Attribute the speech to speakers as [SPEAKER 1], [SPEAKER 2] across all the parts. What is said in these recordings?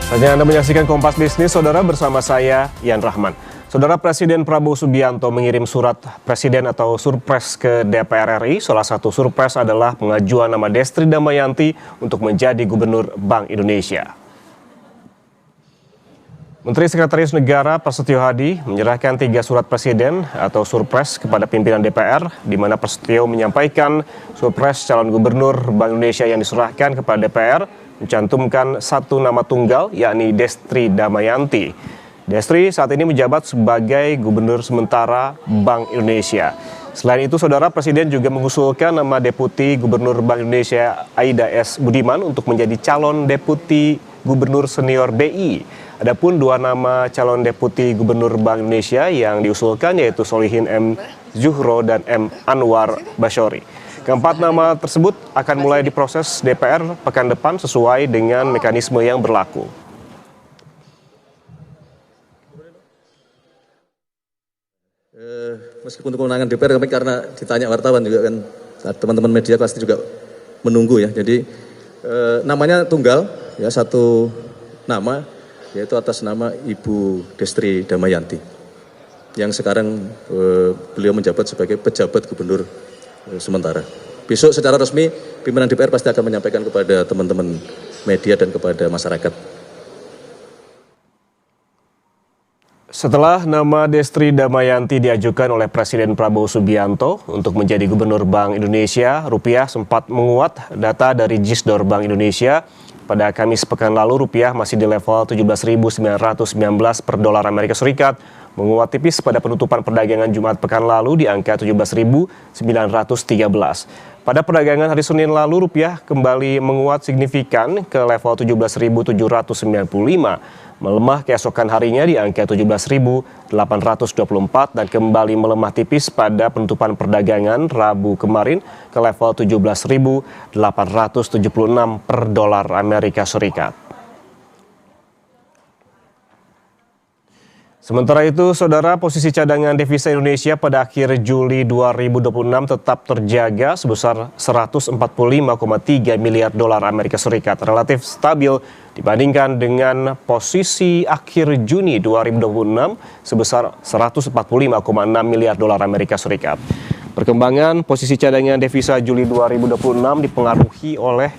[SPEAKER 1] Hanya Anda menyaksikan Kompas Bisnis, Saudara, bersama saya, Yan Rahman. Saudara, Presiden Prabowo Subianto mengirim surat presiden atau surpres ke DPR RI. Salah satu surpres adalah pengajuan nama Destri Damayanti untuk menjadi Gubernur Bank Indonesia. Menteri Sekretaris Negara Prasetyo Hadi menyerahkan 3 surat presiden atau surpres kepada pimpinan DPR, di mana Prasetyo menyampaikan surpres calon Gubernur Bank Indonesia yang diserahkan kepada DPR mencantumkan 1 nama tunggal, yakni Destri Damayanti. Destri saat ini menjabat sebagai Gubernur sementara Bank Indonesia. Selain itu, Saudara, Presiden juga mengusulkan nama Deputi Gubernur Bank Indonesia Aida S. Budiman untuk menjadi calon Deputi Gubernur Senior BI. Adapun 2 nama calon Deputi Gubernur Bank Indonesia yang diusulkan yaitu Solihin M. Zuhro dan M. Anwar Basyori. Keempat nama tersebut akan mulai diproses DPR pekan depan sesuai dengan mekanisme yang berlaku.
[SPEAKER 2] Meskipun untuk kewenangan DPR, karena ditanya wartawan juga kan, teman-teman media pasti juga menunggu ya. Jadi namanya tunggal ya, 1 nama yaitu atas nama Ibu Destri Damayanti yang sekarang beliau menjabat sebagai pejabat gubernur sementara. Besok secara resmi pimpinan DPR pasti akan menyampaikan kepada teman-teman media dan kepada masyarakat.
[SPEAKER 1] Setelah nama Destri Damayanti diajukan oleh Presiden Prabowo Subianto untuk menjadi Gubernur Bank Indonesia, rupiah sempat menguat. Data dari Gisdor Bank Indonesia, pada Kamis pekan lalu rupiah masih di level 17.919 per dolar Amerika Serikat, menguat tipis pada penutupan perdagangan Jumat pekan lalu di angka 17.913. Pada perdagangan hari Senin lalu, rupiah kembali menguat signifikan ke level 17.795, melemah keesokan harinya di angka 17.824 dan kembali melemah tipis pada penutupan perdagangan Rabu kemarin ke level 17.876 per dolar Amerika Serikat. Sementara itu, Saudara, posisi cadangan devisa Indonesia pada akhir Juli 2026 tetap terjaga sebesar 145,3 miliar dolar Amerika Serikat, relatif stabil dibandingkan dengan posisi akhir Juni 2026 sebesar 145,6 miliar dolar Amerika Serikat. Perkembangan posisi cadangan devisa Juli 2026 dipengaruhi oleh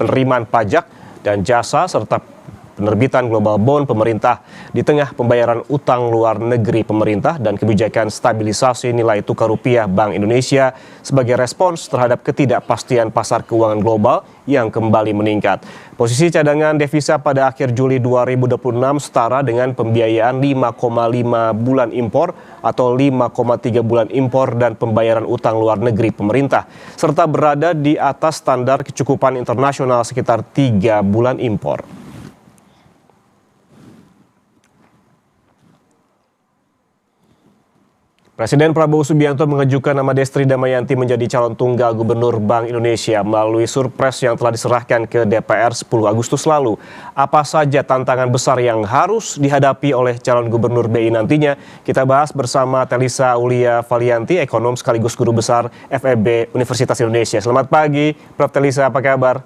[SPEAKER 1] penerimaan pajak dan jasa serta penerbitan global bond pemerintah di tengah pembayaran utang luar negeri pemerintah dan kebijakan stabilisasi nilai tukar rupiah Bank Indonesia sebagai respons terhadap ketidakpastian pasar keuangan global yang kembali meningkat. Posisi cadangan devisa pada akhir Juli 2026 setara dengan pembiayaan 5,5 bulan impor atau 5,3 bulan impor dan pembayaran utang luar negeri pemerintah, serta berada di atas standar kecukupan internasional sekitar 3 bulan impor. Presiden Prabowo Subianto mengajukan nama Destri Damayanti menjadi calon tunggal Gubernur Bank Indonesia melalui surpres yang telah diserahkan ke DPR 10 Agustus lalu. Apa saja tantangan besar yang harus dihadapi oleh calon Gubernur BI nantinya? Kita bahas bersama Telisa Aulia Valianti, ekonom sekaligus guru besar FEB Universitas Indonesia. Selamat pagi, Prof. Telisa, apa kabar?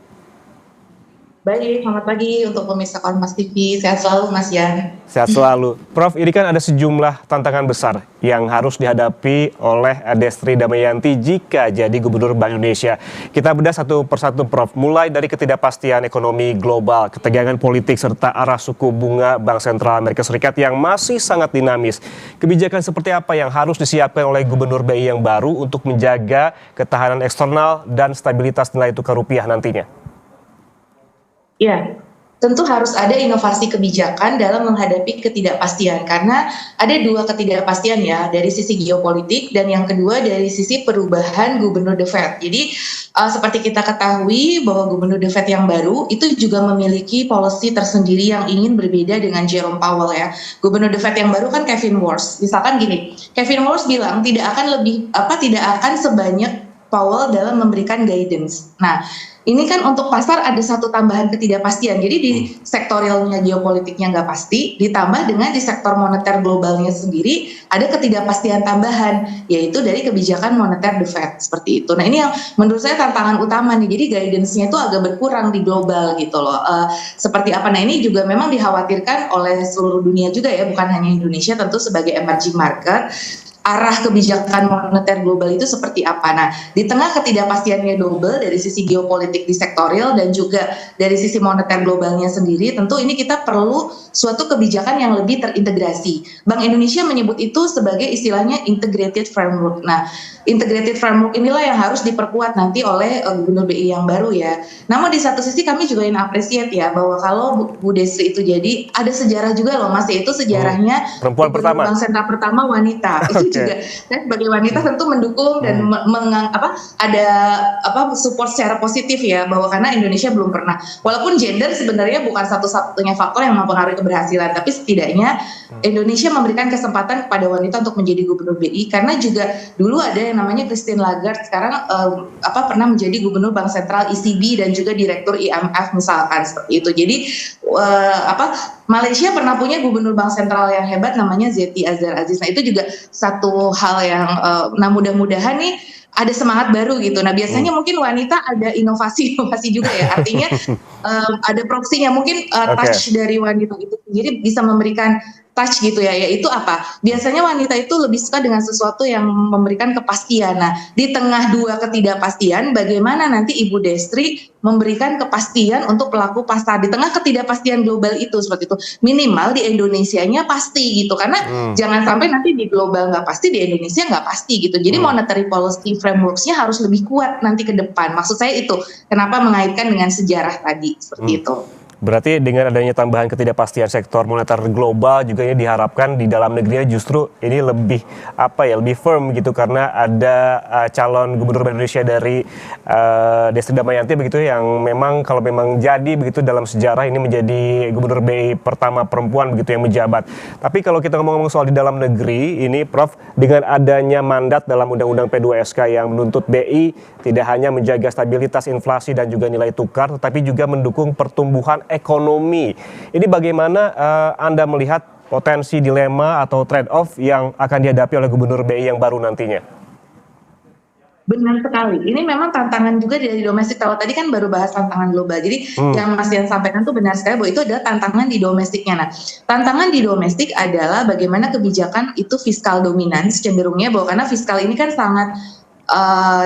[SPEAKER 3] Baik, selamat pagi untuk pemirsa Kompas TV. Sehat selalu, Mas Yan.
[SPEAKER 1] Sehat selalu. Prof, ini kan ada sejumlah tantangan besar yang harus dihadapi oleh Destri Damayanti jika jadi Gubernur Bank Indonesia. Kita bedah satu persatu, Prof. Mulai dari ketidakpastian ekonomi global, ketegangan politik, serta arah suku bunga Bank Sentral Amerika Serikat yang masih sangat dinamis. Kebijakan seperti apa yang harus disiapkan oleh Gubernur BI yang baru untuk menjaga ketahanan eksternal dan stabilitas nilai tukar rupiah nantinya?
[SPEAKER 3] Ya, tentu harus ada inovasi kebijakan dalam menghadapi ketidakpastian, karena ada 2 ketidakpastian ya, dari sisi geopolitik dan yang kedua dari sisi perubahan Gubernur The Fed. Jadi seperti kita ketahui bahwa Gubernur The Fed yang baru itu juga memiliki policy tersendiri yang ingin berbeda dengan Jerome Powell ya. Gubernur The Fed yang baru kan Kevin Warsh. Misalkan gini, Kevin Warsh bilang tidak akan sebanyak Powell dalam memberikan guidance. Nah, ini kan untuk pasar ada satu tambahan ketidakpastian. Jadi di sektorialnya geopolitiknya nggak pasti, ditambah dengan di sektor moneter globalnya sendiri ada ketidakpastian tambahan, yaitu dari kebijakan moneter The Fed seperti itu. Nah, ini yang menurut saya tantangan utama nih. Jadi guidance-nya itu agak berkurang di global gitu loh. Seperti apa? Nah, ini juga memang dikhawatirkan oleh seluruh dunia juga ya, bukan hanya Indonesia tentu sebagai emerging market. Arah kebijakan moneter global itu seperti apa. Nah, di tengah ketidakpastiannya double dari sisi geopolitik di sektorial dan juga dari sisi moneter globalnya sendiri, tentu ini kita perlu suatu kebijakan yang lebih terintegrasi. Bank Indonesia menyebut itu sebagai istilahnya integrated framework. Nah, integrated framework inilah yang harus diperkuat nanti oleh Gubernur BI yang baru ya. Namun di satu sisi kami juga ingin appreciate ya, bahwa kalau Bu Destri itu jadi ada sejarah juga loh Mas, yaitu sejarahnya
[SPEAKER 1] perempuan pertama.
[SPEAKER 3] Bank Sentral pertama wanita. Itu juga saya sebagai wanita tentu mendukung dan ada support secara positif ya, bahwa karena Indonesia belum pernah, walaupun gender sebenarnya bukan satu-satunya faktor yang mempengaruhi keberhasilan, tapi setidaknya Indonesia memberikan kesempatan kepada wanita untuk menjadi Gubernur BI, karena juga dulu ada yang namanya Christine Lagarde, sekarang pernah menjadi Gubernur Bank Sentral ECB dan juga Direktur IMF misalkan seperti itu. Jadi Malaysia pernah punya Gubernur Bank Sentral yang hebat namanya Zeti Azhar Aziz. Nah, itu juga satu hal yang mudah-mudahan nih ada semangat baru gitu. Nah, biasanya mungkin wanita ada inovasi juga ya. Artinya ada proksinya, mungkin touch dari wanita itu sendiri bisa memberikan touch gitu ya, yaitu apa? Biasanya wanita itu lebih suka dengan sesuatu yang memberikan kepastian. Nah, di tengah dua ketidakpastian, bagaimana nanti Ibu Destri memberikan kepastian untuk pelaku pasar di tengah ketidakpastian global itu seperti itu. Minimal di Indonesianya pasti gitu, karena jangan sampai nanti di global nggak pasti, di Indonesia nggak pasti gitu. Jadi monetary policy frameworks-nya harus lebih kuat nanti ke depan. Maksud saya itu, kenapa mengaitkan dengan sejarah tadi seperti itu.
[SPEAKER 1] Berarti dengan adanya tambahan ketidakpastian sektor moneter global juga ini diharapkan di dalam negerinya justru ini lebih lebih firm gitu, karena ada calon gubernur Bank Indonesia dari Destri Damayanti begitu, yang memang kalau memang jadi begitu dalam sejarah ini menjadi gubernur BI pertama perempuan begitu yang menjabat. Tapi kalau kita ngomong-ngomong soal di dalam negeri ini Prof, dengan adanya mandat dalam Undang-Undang P2SK yang menuntut BI tidak hanya menjaga stabilitas inflasi dan juga nilai tukar, tetapi juga mendukung pertumbuhan ekonomi. Ini bagaimana Anda melihat potensi dilema atau trade-off yang akan dihadapi oleh Gubernur BI yang baru nantinya?
[SPEAKER 3] Benar sekali. Ini memang tantangan juga dari domestik. Kalau tadi kan baru bahas tantangan global. Jadi yang Mas Dian sampaikan tuh benar sekali bahwa itu adalah tantangan di domestiknya. Nah, tantangan di domestik adalah bagaimana kebijakan itu fiskal dominan cenderungnya, bahwa karena fiskal ini kan sangat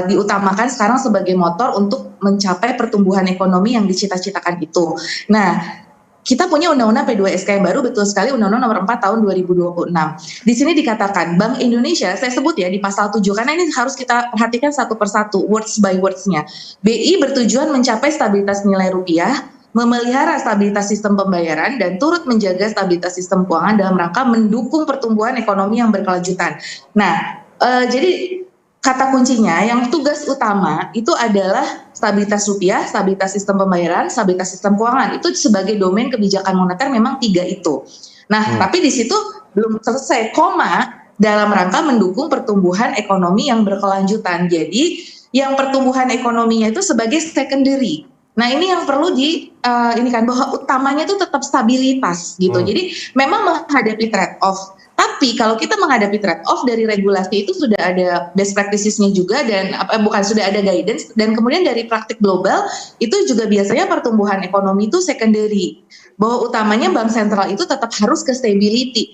[SPEAKER 3] diutamakan sekarang sebagai motor untuk mencapai pertumbuhan ekonomi yang dicita-citakan itu. Nah, kita punya Undang-Undang P2SK yang baru, betul sekali, Undang-Undang Nomor 4 Tahun 2026. Di sini dikatakan Bank Indonesia, saya sebut ya di pasal 7, karena ini harus kita perhatikan satu persatu, words by words-nya. BI bertujuan mencapai stabilitas nilai rupiah, memelihara stabilitas sistem pembayaran, dan turut menjaga stabilitas sistem keuangan dalam rangka mendukung pertumbuhan ekonomi yang berkelanjutan. Nah, jadi kata kuncinya yang tugas utama itu adalah stabilitas rupiah, stabilitas sistem pembayaran, stabilitas sistem keuangan. Itu sebagai domain kebijakan moneter memang 3 itu. Nah, tapi di situ belum selesai, dalam rangka mendukung pertumbuhan ekonomi yang berkelanjutan. Jadi yang pertumbuhan ekonominya itu sebagai secondary. Nah, ini yang perlu ini kan bahwa utamanya itu tetap stabilitas gitu. Jadi memang menghadapi trade-off. Tapi kalau kita menghadapi trade-off dari regulasi itu sudah ada best practices-nya juga, dan sudah ada guidance, dan kemudian dari praktik global itu juga biasanya pertumbuhan ekonomi itu secondary, bahwa utamanya bank sentral itu tetap harus ke stability,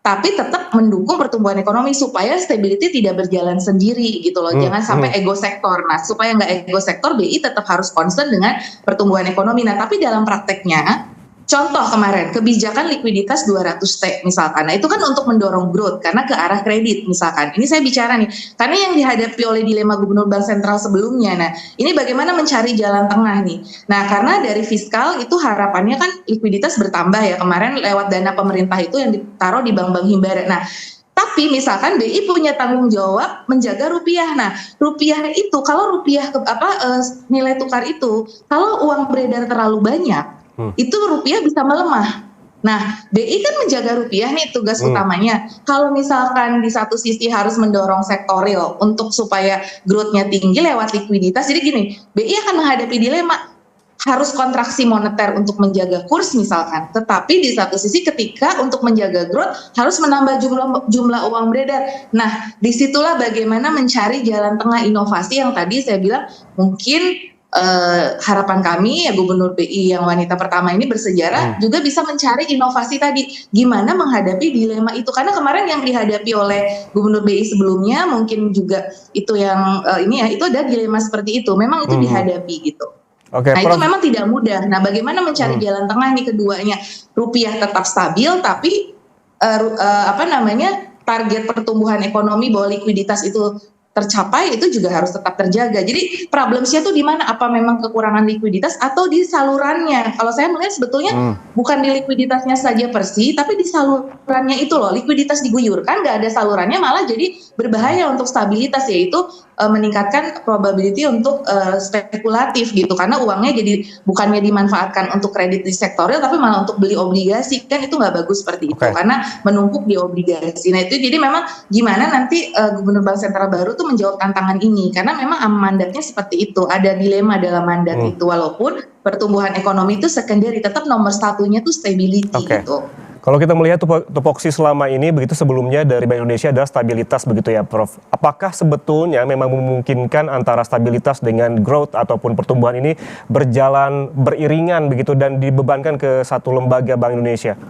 [SPEAKER 3] tapi tetap mendukung pertumbuhan ekonomi supaya stability tidak berjalan sendiri gitu loh. Jangan sampai ego sektor. Nah, supaya nggak ego sektor, BI tetap harus concern dengan pertumbuhan ekonomi. Nah, tapi dalam prakteknya, contoh kemarin kebijakan likuiditas 200T misalkan. Nah, itu kan untuk mendorong growth karena ke arah kredit misalkan. Ini saya bicara nih, karena yang dihadapi oleh dilema Gubernur Bank Sentral sebelumnya. Nah, ini bagaimana mencari jalan tengah nih. Nah, karena dari fiskal itu harapannya kan likuiditas bertambah ya. Kemarin lewat dana pemerintah itu yang ditaruh di bank-bank himbara. Nah, tapi misalkan BI punya tanggung jawab menjaga rupiah. Nah, rupiah itu kalau rupiah nilai tukar itu kalau uang beredar terlalu banyak, itu rupiah bisa melemah. Nah, BI kan menjaga rupiah nih tugas utamanya. Kalau misalkan di satu sisi harus mendorong sektor real untuk supaya growth-nya tinggi lewat likuiditas. Jadi gini, BI akan menghadapi dilema harus kontraksi moneter untuk menjaga kurs misalkan. Tetapi di satu sisi ketika untuk menjaga growth harus menambah jumlah uang beredar. Nah, disitulah bagaimana mencari jalan tengah inovasi yang tadi saya bilang mungkin harapan kami ya Gubernur BI yang wanita pertama ini bersejarah juga bisa mencari inovasi tadi gimana menghadapi dilema itu, karena kemarin yang dihadapi oleh Gubernur BI sebelumnya mungkin juga itu yang itu ada dilema seperti itu, memang itu dihadapi gitu.
[SPEAKER 1] Oke,
[SPEAKER 3] Nah, itu memang tidak mudah. Nah, bagaimana mencari jalan tengah nih keduanya, rupiah tetap stabil tapi target pertumbuhan ekonomi bahwa likuiditas itu tercapai itu juga harus tetap terjaga. Jadi problemnya tuh di mana? Apa memang kekurangan likuiditas atau di salurannya? Kalau saya melihat sebetulnya bukan di likuiditasnya saja persi, tapi di salurannya itu loh. Likuiditas diguyurkan, nggak ada salurannya malah jadi berbahaya untuk stabilitas, yaitu meningkatkan probability untuk spekulatif gitu, karena uangnya jadi bukannya dimanfaatkan untuk kredit di sektoril tapi malah untuk beli obligasi, kan itu nggak bagus seperti itu karena menumpuk di obligasi. Nah itu jadi memang gimana nanti Gubernur Bank Sentral baru tuh menjawab tantangan ini, karena memang mandatnya seperti itu, ada dilema dalam mandat itu, walaupun pertumbuhan ekonomi itu secondary, tetap nomor satunya tuh stability gitu.
[SPEAKER 1] Kalau kita melihat tupoksi selama ini begitu sebelumnya dari Bank Indonesia adalah stabilitas begitu ya Prof. Apakah sebetulnya memang memungkinkan antara stabilitas dengan growth ataupun pertumbuhan ini berjalan beriringan begitu dan dibebankan ke satu lembaga Bank Indonesia?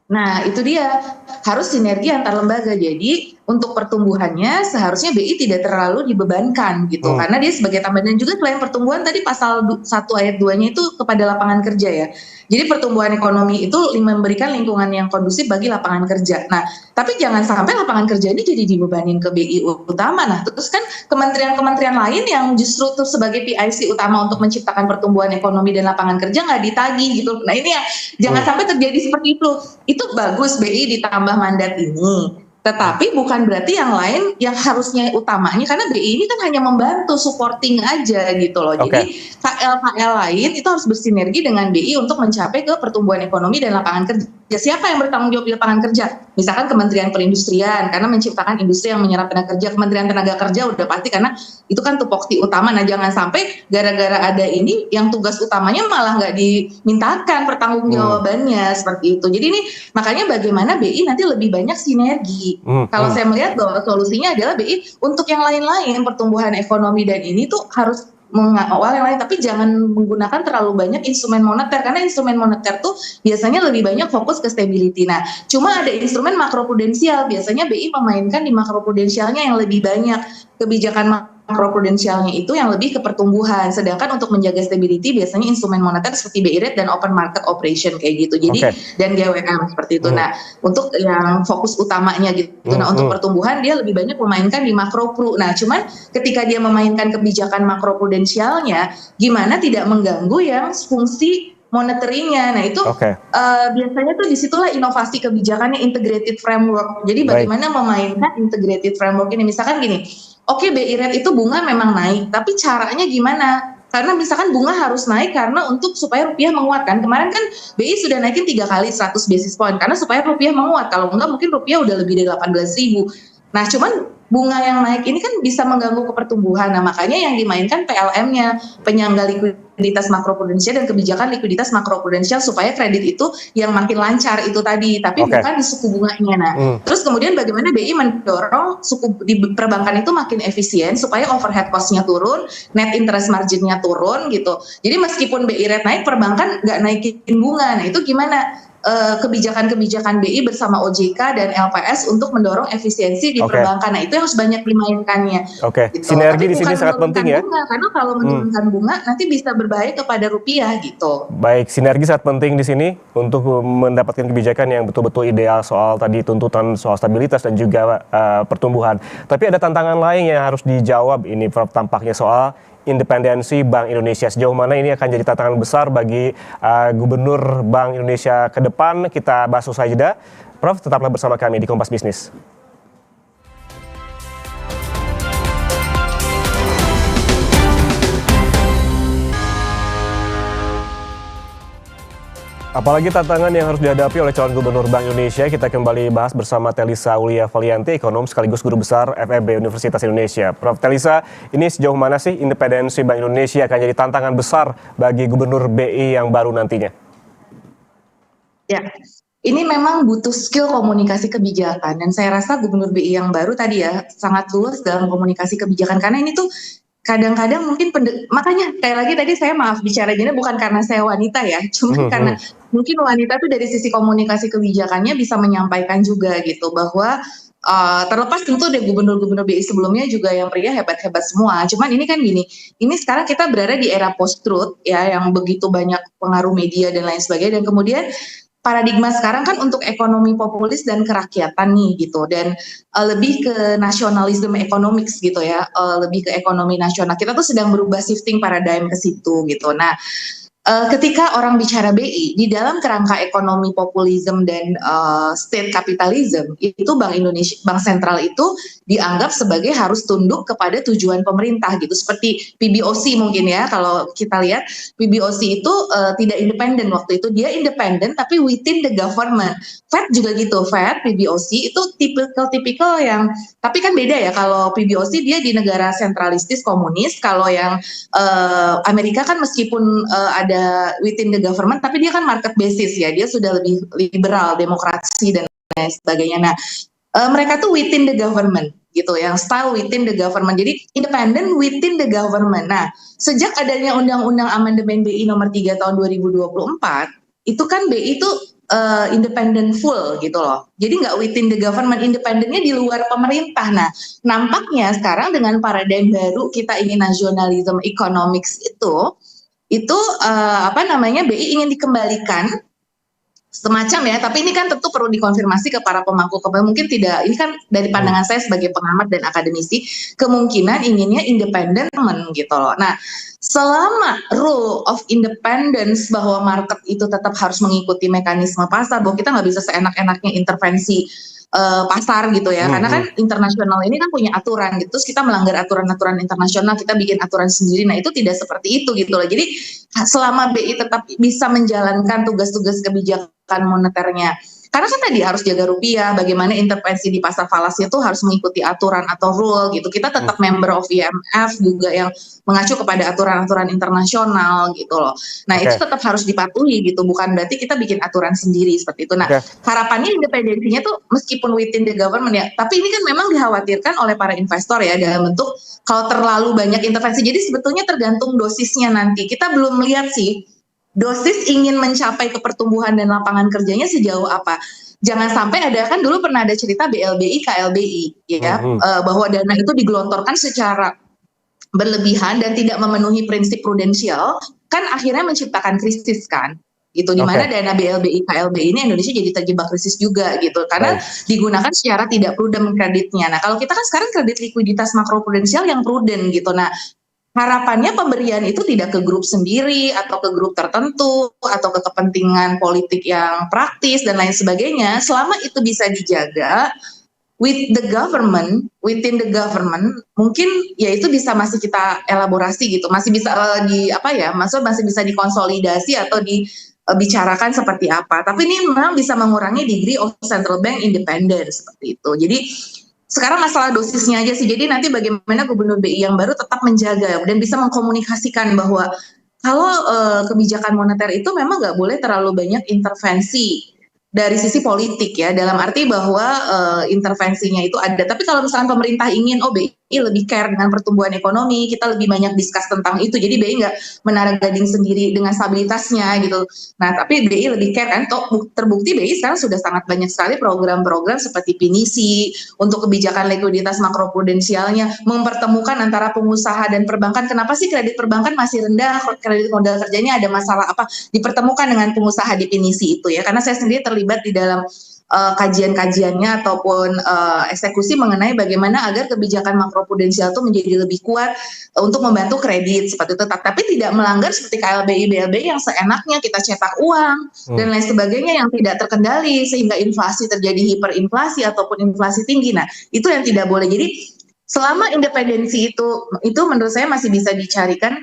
[SPEAKER 3] Nah itu dia, harus sinergi antar lembaga. Jadi untuk pertumbuhannya seharusnya BI tidak terlalu dibebankan gitu, karena dia sebagai tambahan. Dan juga selain pertumbuhan tadi pasal 1 ayat 2-nya itu kepada lapangan kerja ya. Jadi pertumbuhan ekonomi itu memberikan lingkungan yang kondusif bagi lapangan kerja. Nah, tapi jangan sampai lapangan kerja ini jadi dibebanin ke BI utama. Nah, terus kan kementerian-kementerian lain yang justru tuh sebagai PIC utama untuk menciptakan pertumbuhan ekonomi dan lapangan kerja nggak ditagih gitu. Nah, ini ya jangan sampai terjadi seperti itu. Itu bagus BI ditambah mandat ini. Tetapi bukan berarti yang lain yang harusnya utamanya, karena BI ini kan hanya membantu supporting aja gitu loh. Jadi KL-KL lain itu harus bersinergi dengan BI untuk mencapai ke pertumbuhan ekonomi dan lapangan kerja. Siapa yang bertanggung jawab di lapangan kerja? Misalkan Kementerian Perindustrian karena menciptakan industri yang menyerap tenaga kerja, Kementerian Tenaga Kerja udah pasti karena itu kan tupoksi utama. Nah jangan sampai gara-gara ada ini yang tugas utamanya malah nggak dimintakan pertanggungjawabannya seperti itu. Jadi ini makanya bagaimana BI nanti lebih banyak sinergi. Kalau saya melihat bahwa solusinya adalah BI untuk yang lain-lain, pertumbuhan ekonomi dan ini tuh harus mengawal yang lain, tapi jangan menggunakan terlalu banyak instrumen moneter, karena instrumen moneter tuh biasanya lebih banyak fokus ke stability. Nah, cuma ada instrumen makroprudensial, biasanya BI memainkan di makroprudensialnya yang lebih banyak, kebijakan makroprudensialnya itu yang lebih ke pertumbuhan, sedangkan untuk menjaga stability biasanya instrumen moneter seperti BI Rate dan open market operation kayak gitu. Jadi dan GWM seperti itu. Nah, untuk yang fokus utamanya gitu. Nah, untuk pertumbuhan dia lebih banyak memainkan di makropru. Nah, cuman ketika dia memainkan kebijakan makroprudensialnya, gimana tidak mengganggu yang fungsi monitoringnya. Nah itu biasanya tuh disitulah inovasi kebijakannya, integrated framework. Jadi bagaimana memainkan integrated framework ini, misalkan gini, oke, BI Rate itu bunga memang naik, tapi caranya gimana? Karena misalkan bunga harus naik karena untuk supaya rupiah menguatkan. Kemarin kan BI sudah naikin 3 kali 100 basis point karena supaya rupiah menguat. Kalau enggak mungkin rupiah udah lebih dari 18.000. Nah cuman bunga yang naik ini kan bisa mengganggu ke pertumbuhan. Nah makanya yang dimainkan PLM-nya, penyangga likuiditas makroprudensial dan kebijakan likuiditas makroprudensial supaya kredit itu yang makin lancar itu tadi, tapi bukan di suku bunganya. Nah terus kemudian bagaimana BI mendorong suku di perbankan itu makin efisien supaya overhead cost-nya turun, net interest margin-nya turun gitu. Jadi meskipun BI Rate naik, perbankan nggak naikin bunga. Nah itu gimana? Kebijakan-kebijakan BI bersama OJK dan LPS untuk mendorong efisiensi di perbankan. Nah itu harus banyak dimainkannya. Gitu.
[SPEAKER 1] Sinergi di sini sangat penting ya.
[SPEAKER 3] Bunga, karena kalau menurunkan bunga nanti bisa berbahaya kepada rupiah gitu.
[SPEAKER 1] Baik, sinergi sangat penting di sini untuk mendapatkan kebijakan yang betul-betul ideal soal tadi tuntutan soal stabilitas dan juga pertumbuhan. Tapi ada tantangan lain yang harus dijawab ini Prof, tampaknya soal independensi Bank Indonesia. Sejauh mana ini akan jadi tantangan besar bagi Gubernur Bank Indonesia ke depan? Kita bahas usai jeda. Prof, tetaplah bersama kami di Kompas Bisnis. Apalagi tantangan yang harus dihadapi oleh calon gubernur Bank Indonesia, kita kembali bahas bersama Telisa Aulia Valianti, ekonom sekaligus guru besar FEB Universitas Indonesia. Prof. Telisa, ini sejauh mana sih independensi Bank Indonesia akan jadi tantangan besar bagi gubernur BI yang baru nantinya?
[SPEAKER 3] Ya, ini memang butuh skill komunikasi kebijakan, dan saya rasa gubernur BI yang baru tadi ya sangat luas dalam komunikasi kebijakan, karena ini tuh kadang-kadang mungkin makanya kayak lagi tadi saya maaf bicara gini bukan karena saya wanita ya, cuma karena mungkin wanita tuh dari sisi komunikasi kebijakannya bisa menyampaikan juga gitu bahwa terlepas tentu dari gubernur-gubernur BI sebelumnya juga yang pria hebat-hebat semua. Cuman ini kan gini, ini sekarang kita berada di era post-truth ya, yang begitu banyak pengaruh media dan lain sebagainya, dan kemudian paradigma sekarang kan untuk ekonomi populis dan kerakyatan nih gitu, dan lebih ke nasionalisme economics gitu ya, lebih ke ekonomi nasional. Kita tuh sedang berubah shifting paradigm ke situ gitu. Nah, ketika orang bicara BI di dalam kerangka ekonomi populisme dan state capitalism, itu Bank Indonesia, Bank Sentral itu dianggap sebagai harus tunduk kepada tujuan pemerintah gitu. Seperti PBOC mungkin ya, kalau kita lihat PBOC itu tidak independen waktu itu, dia independen tapi within the government. Fed juga gitu, Fed, PBOC itu tipikal yang, tapi kan beda ya, kalau PBOC dia di negara sentralistis komunis, kalau yang Amerika kan meskipun ada within the government, tapi dia kan market basis ya, dia sudah lebih liberal, demokrasi dan lain sebagainya. Nah, mereka tuh within the government gitu, yang style within the government, jadi independent within the government. Nah, sejak adanya Undang-Undang Amandemen BI nomor 3 tahun 2024, itu kan BI itu independent full gitu loh. Jadi nggak within the government, independennya di luar pemerintah. Nah, nampaknya sekarang dengan paradigma baru kita ingin nasionalisme economics itu BI ingin dikembalikan semacam ya, tapi ini kan tentu perlu dikonfirmasi ke para pemangku kepentingan. Mungkin tidak, ini kan dari pandangan saya sebagai pengamat dan akademisi, kemungkinan inginnya independen gitu loh. Nah, selama rule of independence bahwa market itu tetap harus mengikuti mekanisme pasar, bahwa kita nggak bisa seenak-enaknya intervensi pasar gitu ya, karena kan internasional ini kan punya aturan gitu, terus kita melanggar aturan-aturan internasional, kita bikin aturan sendiri. Nah, itu tidak seperti itu gitu loh. Jadi selama BI tetap bisa menjalankan tugas-tugas kebijakan moneternya, karena kan tadi harus jaga rupiah, bagaimana intervensi di pasar falas itu harus mengikuti aturan atau rule gitu. Kita tetap member of IMF juga yang mengacu kepada aturan-aturan internasional gitu loh. Nah, itu tetap harus dipatuhi gitu, bukan berarti kita bikin aturan sendiri seperti itu. Nah, harapannya independensinya tuh meskipun within the government ya, tapi ini kan memang dikhawatirkan oleh para investor ya, dalam bentuk kalau terlalu banyak intervensi. Jadi sebetulnya tergantung dosisnya nanti. Kita belum melihat sih dosis ingin mencapai ke pertumbuhan dan lapangan kerjanya sejauh apa. Jangan sampai ada, kan dulu pernah ada cerita BLBI, KLBI ya, bahwa dana itu digelontorkan secara berlebihan dan tidak memenuhi prinsip prudensial, kan akhirnya menciptakan krisis kan. Gitu, di mana dana BLBI, KLBI ini Indonesia jadi terjebak krisis juga gitu, karena digunakan secara tidak prudent kreditnya. Nah, kalau kita kan sekarang kredit likuiditas makroprudensial yang prudent gitu. Nah, harapannya pemberian itu tidak ke grup sendiri atau ke grup tertentu atau ke kepentingan politik yang praktis dan lain sebagainya. Selama itu bisa dijaga with the government, within the government, mungkin ya itu bisa masih kita elaborasi gitu, masih bisa masih bisa dikonsolidasi atau dibicarakan seperti apa. Tapi ini memang bisa mengurangi degree of central bank independence seperti itu. Jadi sekarang masalah dosisnya aja sih. Jadi nanti bagaimana gubernur BI yang baru tetap menjaga dan bisa mengkomunikasikan bahwa kalau kebijakan moneter itu memang nggak boleh terlalu banyak intervensi dari sisi politik ya, dalam arti bahwa intervensinya itu ada. Tapi kalau misalnya pemerintah ingin, BI lebih care dengan pertumbuhan ekonomi, kita lebih banyak discuss tentang itu. Jadi BI nggak menara gading sendiri dengan stabilitasnya gitu. Nah, tapi BI lebih care kan, terbukti BI sekarang sudah sangat banyak sekali program-program seperti pinisi untuk kebijakan likuiditas makroprudensialnya, mempertemukan antara pengusaha dan perbankan. Kenapa sih kredit perbankan masih rendah, kredit modal kerjanya ada masalah apa? Dipertemukan dengan pengusaha di pinisi itu ya, karena saya sendiri terlibat di dalam kajian-kajiannya ataupun eksekusi mengenai bagaimana agar kebijakan makroprudensial itu menjadi lebih kuat untuk membantu kredit seperti itu, tapi tidak melanggar seperti KLBI, BLBI yang seenaknya kita cetak uang dan lain sebagainya yang tidak terkendali sehingga inflasi terjadi hiperinflasi ataupun inflasi tinggi. Nah, itu yang tidak boleh. Jadi selama independensi itu menurut saya masih bisa dicarikan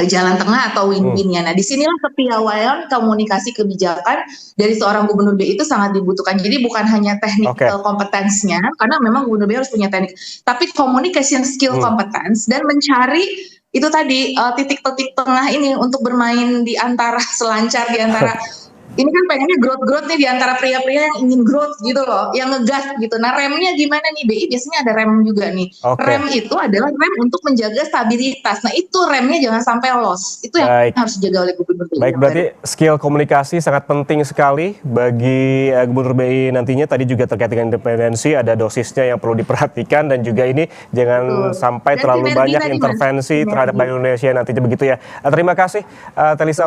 [SPEAKER 3] jalan tengah atau win-winnya. Nah, disinilah kepiawaian komunikasi kebijakan dari seorang gubernur BI itu sangat dibutuhkan. Jadi bukan hanya technical competence-nya, karena memang gubernur BI harus punya teknik, tapi communication skill competence dan mencari itu tadi titik-titik tengah ini untuk bermain di antara selancar di antara ini kan pengennya growth nih di antara pria-pria yang ingin growth gitu loh, yang ngegas gitu. Nah, remnya gimana nih? BI biasanya ada rem juga nih. Rem itu adalah rem untuk menjaga stabilitas. Nah, itu remnya jangan sampai loss. Itu yang harus dijaga oleh gubernur BI.
[SPEAKER 1] Baik, berarti skill komunikasi sangat penting sekali bagi gubernur BI nantinya. Tadi juga terkait dengan independensi, ada dosisnya yang perlu diperhatikan, dan juga ini jangan sampai terlalu banyak intervensi terhadap Bank Indonesia nantinya, begitu ya. Terima kasih, Telisa.